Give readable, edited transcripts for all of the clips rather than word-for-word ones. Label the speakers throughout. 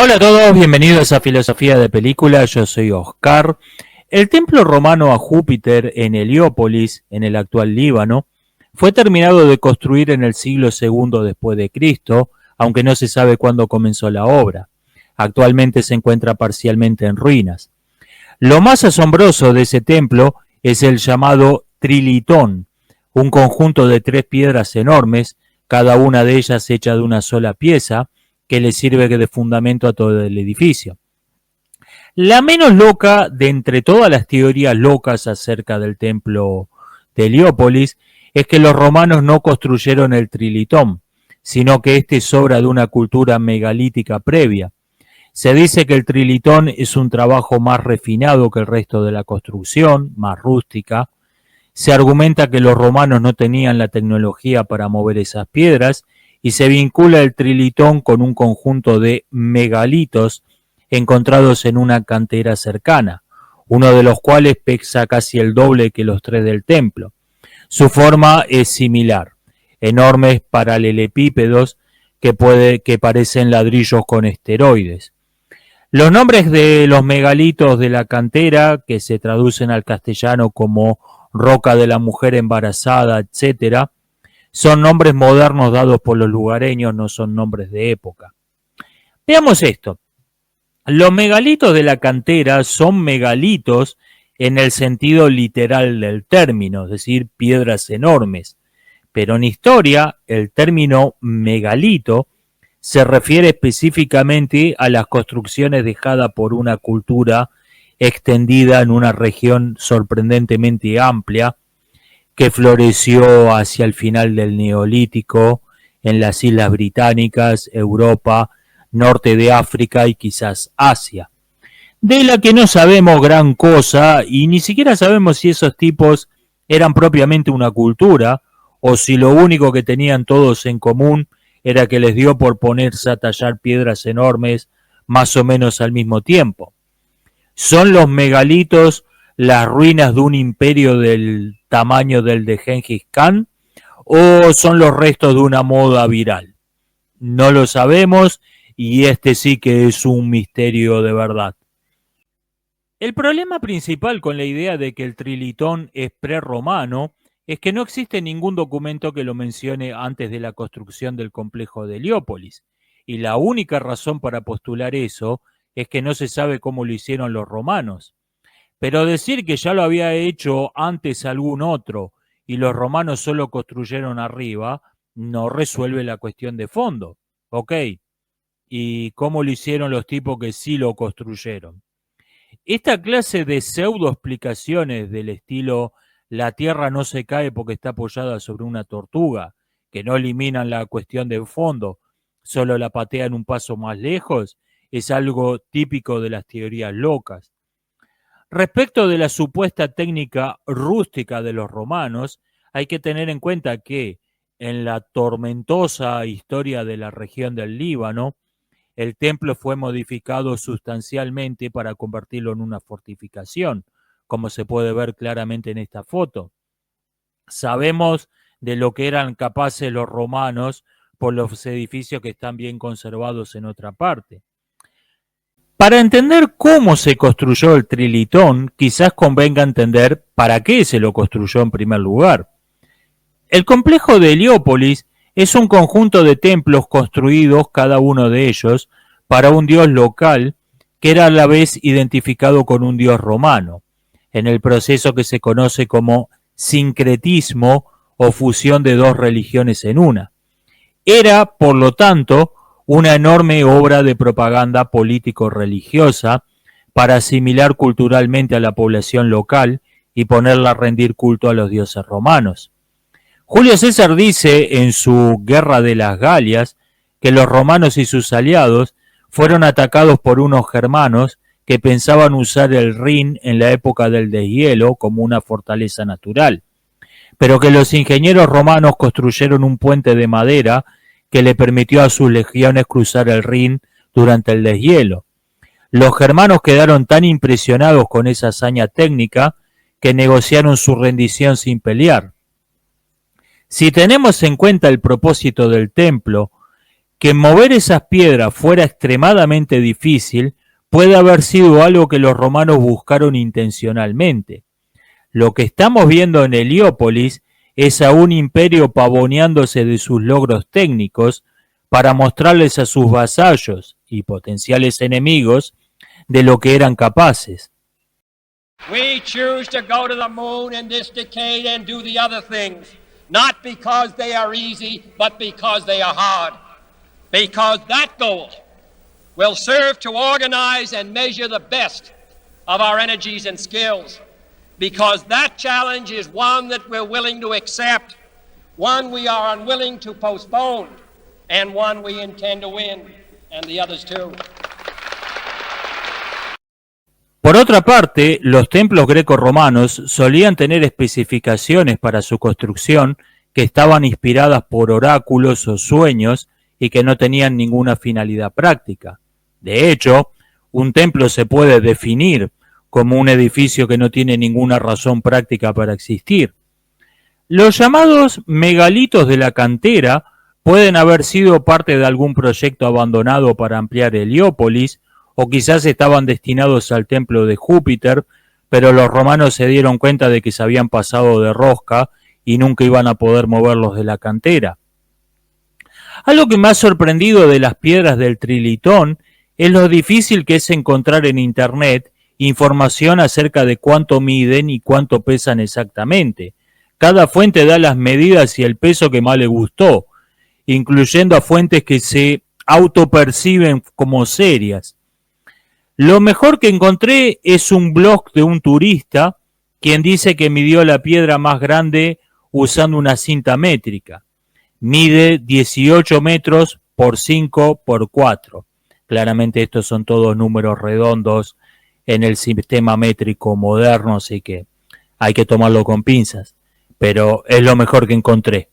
Speaker 1: Hola a todos, bienvenidos a Filosofía de Película, yo soy Oscar. El templo romano a Júpiter en Heliópolis, en el actual Líbano, fue terminado de construir en el siglo II después de Cristo, aunque no se sabe cuándo comenzó la obra. Actualmente se encuentra parcialmente en ruinas. Lo más asombroso de ese templo es el llamado trilitón, un conjunto de 3 piedras enormes, cada una de ellas hecha de una sola pieza, que le sirve de fundamento a todo el edificio. La menos loca de entre todas las teorías locas acerca del templo de Heliópolis es que los romanos no construyeron el trilitón, sino que este es obra de una cultura megalítica previa. Se dice que el trilitón es un trabajo más refinado que el resto de la construcción, más rústica. Se argumenta que los romanos no tenían la tecnología para mover esas piedras y se vincula el trilitón con un conjunto de megalitos encontrados en una cantera cercana, uno de los cuales pesa casi el doble que los 3 del templo. Su forma es similar, enormes paralelepípedos que parecen ladrillos con esteroides. Los nombres de los megalitos de la cantera, que se traducen al castellano como roca de la mujer embarazada, etc., son nombres modernos dados por los lugareños, no son nombres de época. Veamos esto. Los megalitos de la cantera son megalitos en el sentido literal del término, es decir, piedras enormes. Pero en historia, el término megalito se refiere específicamente a las construcciones dejadas por una cultura extendida en una región sorprendentemente amplia, que floreció hacia el final del Neolítico en las Islas Británicas, Europa, norte de África y quizás Asia, de la que no sabemos gran cosa y ni siquiera sabemos si esos tipos eran propiamente una cultura o si lo único que tenían todos en común era que les dio por ponerse a tallar piedras enormes más o menos al mismo tiempo. ¿Son los megalitos las ruinas de un imperio del tamaño del de Gengis Khan o son los restos de una moda viral? No lo sabemos y este sí que es un misterio de verdad. El problema principal con la idea de que el trilitón es prerromano es que no existe ningún documento que lo mencione antes de la construcción del complejo de Heliópolis, y la única razón para postular eso es que no se sabe cómo lo hicieron los romanos. Pero decir que ya lo había hecho antes algún otro y los romanos solo construyeron arriba no resuelve la cuestión de fondo. Ok, ¿y cómo lo hicieron los tipos que sí lo construyeron? Esta clase de pseudo explicaciones del estilo la tierra no se cae porque está apoyada sobre una tortuga, que no eliminan la cuestión de fondo, solo la patean un paso más lejos, es algo típico de las teorías locas. Respecto de la supuesta técnica rústica de los romanos, hay que tener en cuenta que en la tormentosa historia de la región del Líbano, el templo fue modificado sustancialmente para convertirlo en una fortificación, como se puede ver claramente en esta foto. Sabemos de lo que eran capaces los romanos por los edificios que están bien conservados en otra parte. Para entender cómo se construyó el trilitón, quizás convenga entender para qué se lo construyó en primer lugar. El complejo de Heliópolis es un conjunto de templos construidos, cada uno de ellos, para un dios local que era a la vez identificado con un dios romano, en el proceso que se conoce como sincretismo o fusión de dos religiones en una. Era, por lo tanto, una enorme obra de propaganda político-religiosa para asimilar culturalmente a la población local y ponerla a rendir culto a los dioses romanos. Julio César dice en su Guerra de las Galias que los romanos y sus aliados fueron atacados por unos germanos que pensaban usar el Rin en la época del deshielo como una fortaleza natural, pero que los ingenieros romanos construyeron un puente de madera que le permitió a sus legiones cruzar el Rin durante el deshielo. Los germanos quedaron tan impresionados con esa hazaña técnica que negociaron su rendición sin pelear. Si tenemos en cuenta el propósito del templo, que mover esas piedras fuera extremadamente difícil puede haber sido algo que los romanos buscaron intencionalmente. Lo que estamos viendo en Heliópolis es a un imperio pavoneándose de sus logros técnicos para mostrarles a sus vasallos y potenciales enemigos de lo que eran capaces.
Speaker 2: We choose to go to the moon in this decade and do the other things, not because they are easy, but because they are hard. Because that goal will serve to organize and measure the best of our energies and skills. Because that challenge is one that we're willing to accept, one we are unwilling to postpone, and one we intend to win, and the others too.
Speaker 1: Por otra parte, los templos greco-romanos solían tener especificaciones para su construcción que estaban inspiradas por oráculos o sueños y que no tenían ninguna finalidad práctica. De hecho, un templo se puede definir como un edificio que no tiene ninguna razón práctica para existir. Los llamados megalitos de la cantera pueden haber sido parte de algún proyecto abandonado para ampliar Heliópolis, o quizás estaban destinados al templo de Júpiter, pero los romanos se dieron cuenta de que se habían pasado de rosca y nunca iban a poder moverlos de la cantera. Algo que me ha sorprendido de las piedras del Trilitón es lo difícil que es encontrar en internet información acerca de cuánto miden y cuánto pesan exactamente. Cada fuente da las medidas y el peso que más le gustó, incluyendo a fuentes que se autoperciben como serias. Lo mejor que encontré es un blog de un turista quien dice que midió la piedra más grande usando una cinta métrica. Mide 18 metros por 5 por 4. Claramente estos son todos números redondos en el sistema métrico moderno, así que hay que tomarlo con pinzas, pero es lo mejor que encontré.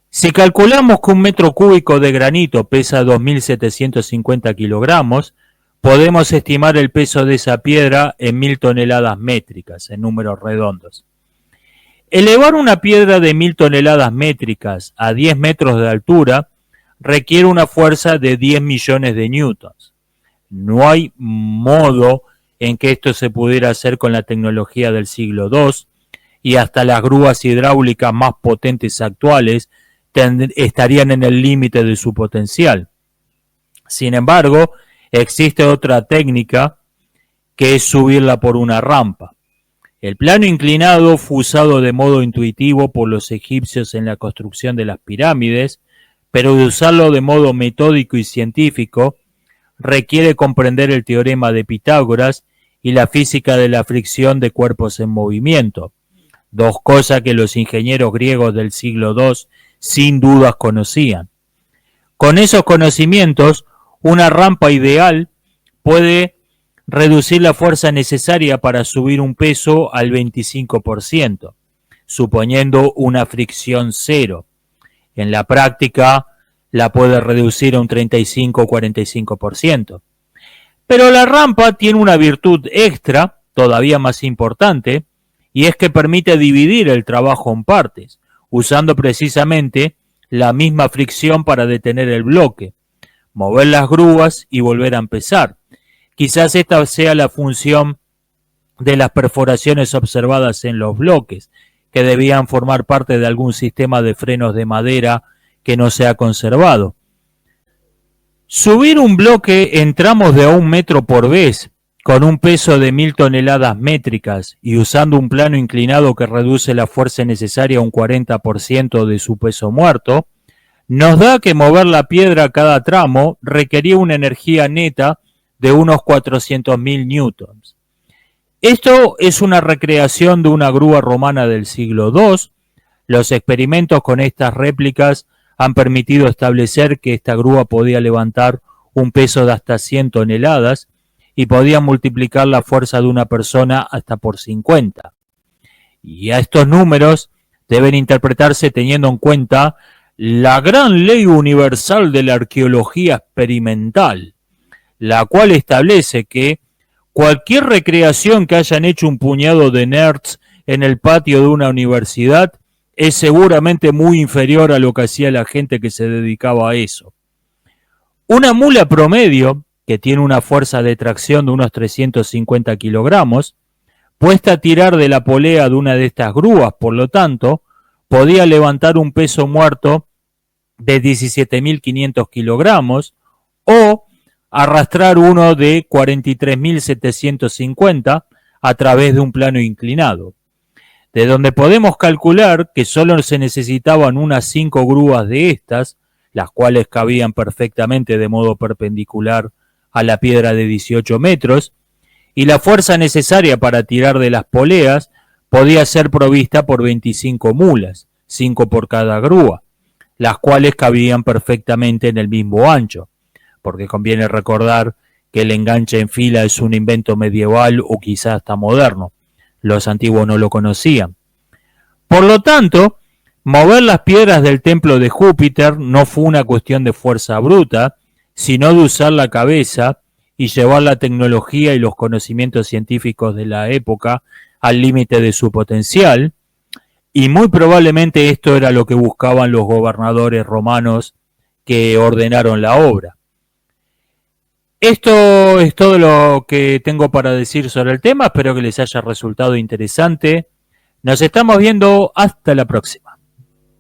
Speaker 1: Si calculamos que un metro cúbico de granito pesa 2.750 kilogramos, podemos estimar el peso de esa piedra en 1.000 toneladas métricas, en números redondos. Elevar una piedra de 1.000 toneladas métricas a 10 metros de altura requiere una fuerza de 10 millones de newtons. No hay modo en que esto se pudiera hacer con la tecnología del siglo II, y hasta las grúas hidráulicas más potentes actuales estarían en el límite de su potencial. Sin embargo, existe otra técnica que es subirla por una rampa. El plano inclinado fue usado de modo intuitivo por los egipcios en la construcción de las pirámides, pero de usarlo de modo metódico y científico requiere comprender el teorema de Pitágoras y la física de la fricción de cuerpos en movimiento, dos cosas que los ingenieros griegos del siglo II sin dudas conocían. Con esos conocimientos, una rampa ideal puede reducir la fuerza necesaria para subir un peso al 25%, suponiendo una fricción cero. En la práctica, la puede reducir a un 35 o 45%. Pero la rampa tiene una virtud extra, todavía más importante, y es que permite dividir el trabajo en partes, usando precisamente la misma fricción para detener el bloque, mover las grúas y volver a empezar. Quizás esta sea la función de las perforaciones observadas en los bloques, que debían formar parte de algún sistema de frenos de madera que no se ha conservado. Subir un bloque en tramos de 1 metro por vez, con un peso de 1.000 toneladas métricas y usando un plano inclinado que reduce la fuerza necesaria a un 40% de su peso muerto, nos da que mover la piedra cada tramo requería una energía neta de unos 400.000 newtons. Esto es una recreación de una grúa romana del siglo II. Los experimentos con estas réplicas han permitido establecer que esta grúa podía levantar un peso de hasta 100 toneladas y podía multiplicar la fuerza de una persona hasta por 50. Y a estos números deben interpretarse teniendo en cuenta la gran ley universal de la arqueología experimental, la cual establece que cualquier recreación que hayan hecho un puñado de nerds en el patio de una universidad es seguramente muy inferior a lo que hacía la gente que se dedicaba a eso. Una mula promedio, que tiene una fuerza de tracción de unos 350 kilogramos, puesta a tirar de la polea de una de estas grúas, por lo tanto, podía levantar un peso muerto de 17.500 kilogramos o arrastrar uno de 43.750 a través de un plano inclinado, de donde podemos calcular que solo se necesitaban unas 5 grúas de estas, las cuales cabían perfectamente de modo perpendicular a la piedra de 18 metros, y la fuerza necesaria para tirar de las poleas podía ser provista por 25 mulas, 5 por cada grúa, las cuales cabían perfectamente en el mismo ancho, porque conviene recordar que el enganche en fila es un invento medieval o quizás hasta moderno. Los antiguos no lo conocían. Por lo tanto, mover las piedras del templo de Júpiter no fue una cuestión de fuerza bruta, sino de usar la cabeza y llevar la tecnología y los conocimientos científicos de la época al límite de su potencial, y muy probablemente esto era lo que buscaban los gobernadores romanos que ordenaron la obra. Esto es todo lo que tengo para decir sobre el tema, espero que les haya resultado interesante. Nos estamos viendo, hasta la próxima.